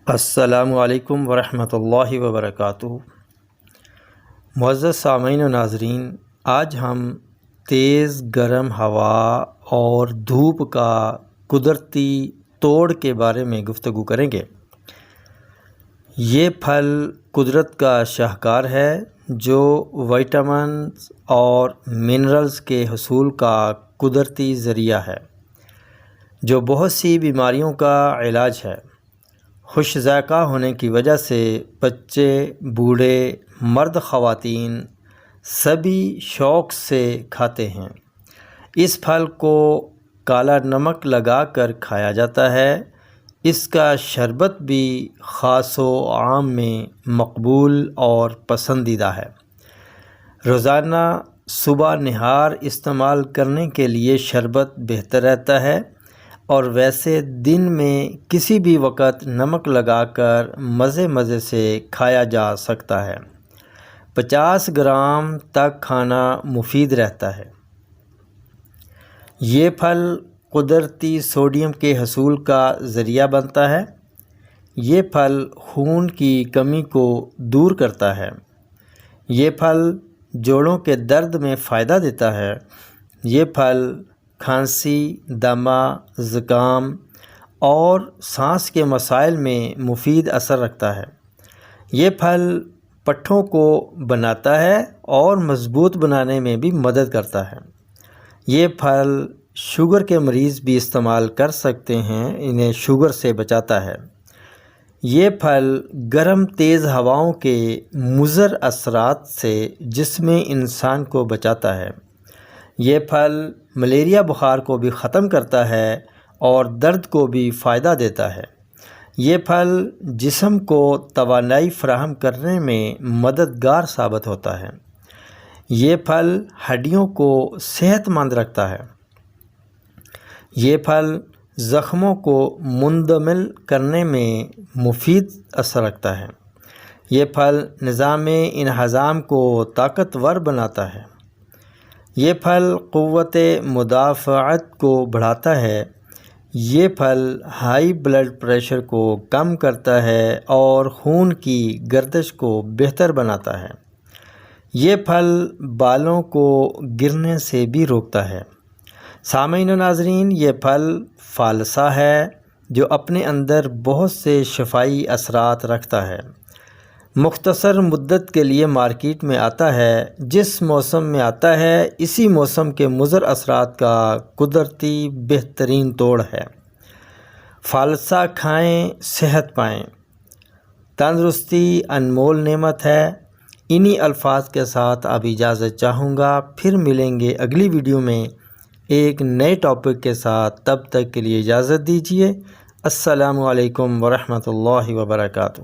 السلام علیکم ورحمۃ اللہ وبرکاتہ۔ معزز سامعین و ناظرین، آج ہم تیز گرم ہوا اور دھوپ کا قدرتی توڑ کے بارے میں گفتگو کریں گے۔ یہ پھل قدرت کا شاہکار ہے جو وٹامنز اور منرلز کے حصول کا قدرتی ذریعہ ہے، جو بہت سی بیماریوں کا علاج ہے۔ خوش ذائقہ ہونے کی وجہ سے بچے، بوڑھے، مرد، خواتین سبھی شوق سے کھاتے ہیں۔ اس پھل کو کالا نمک لگا کر کھایا جاتا ہے۔ اس کا شربت بھی خاص و عام میں مقبول اور پسندیدہ ہے۔ روزانہ صبح نہار استعمال کرنے کے لیے شربت بہتر رہتا ہے، اور ویسے دن میں کسی بھی وقت نمک لگا کر مزے سے کھایا جا سکتا ہے۔ 50 گرام تک کھانا مفید رہتا ہے۔ یہ پھل قدرتی سوڈیم کے حصول کا ذریعہ بنتا ہے۔ یہ پھل خون کی کمی کو دور کرتا ہے۔ یہ پھل جوڑوں کے درد میں فائدہ دیتا ہے۔ یہ پھل کھانسی، دمہ، زکام اور سانس کے مسائل میں مفید اثر رکھتا ہے۔ یہ پھل پٹھوں کو بناتا ہے اور مضبوط بنانے میں بھی مدد کرتا ہے۔ یہ پھل شوگر کے مریض بھی استعمال کر سکتے ہیں، انہیں شوگر سے بچاتا ہے۔ یہ پھل گرم تیز ہواؤں کے مضر اثرات سے جسم انسان کو بچاتا ہے۔ یہ پھل ملیریا بخار کو بھی ختم کرتا ہے اور درد کو بھی فائدہ دیتا ہے۔ یہ پھل جسم کو توانائی فراہم کرنے میں مددگار ثابت ہوتا ہے۔ یہ پھل ہڈیوں کو صحت مند رکھتا ہے۔ یہ پھل زخموں کو منجمد کرنے میں مفید اثر رکھتا ہے۔ یہ پھل نظام انہضام کو طاقتور بناتا ہے۔ یہ پھل قوت مدافعت کو بڑھاتا ہے۔ یہ پھل ہائی بلڈ پریشر کو کم کرتا ہے اور خون کی گردش کو بہتر بناتا ہے۔ یہ پھل بالوں کو گرنے سے بھی روکتا ہے۔ سامعین و ناظرین، یہ پھل فالسا ہے جو اپنے اندر بہت سے شفائی اثرات رکھتا ہے۔ مختصر مدت کے لیے مارکیٹ میں آتا ہے۔ جس موسم میں آتا ہے اسی موسم کے مضر اثرات کا قدرتی بہترین توڑ ہے۔ فالسا کھائیں، صحت پائیں۔ تندرستی انمول نعمت ہے۔ انہی الفاظ کے ساتھ اب اجازت چاہوں گا، پھر ملیں گے اگلی ویڈیو میں ایک نئے ٹاپک کے ساتھ۔ تب تک کے لیے اجازت دیجیے۔ السلام علیکم ورحمۃ اللہ وبرکاتہ۔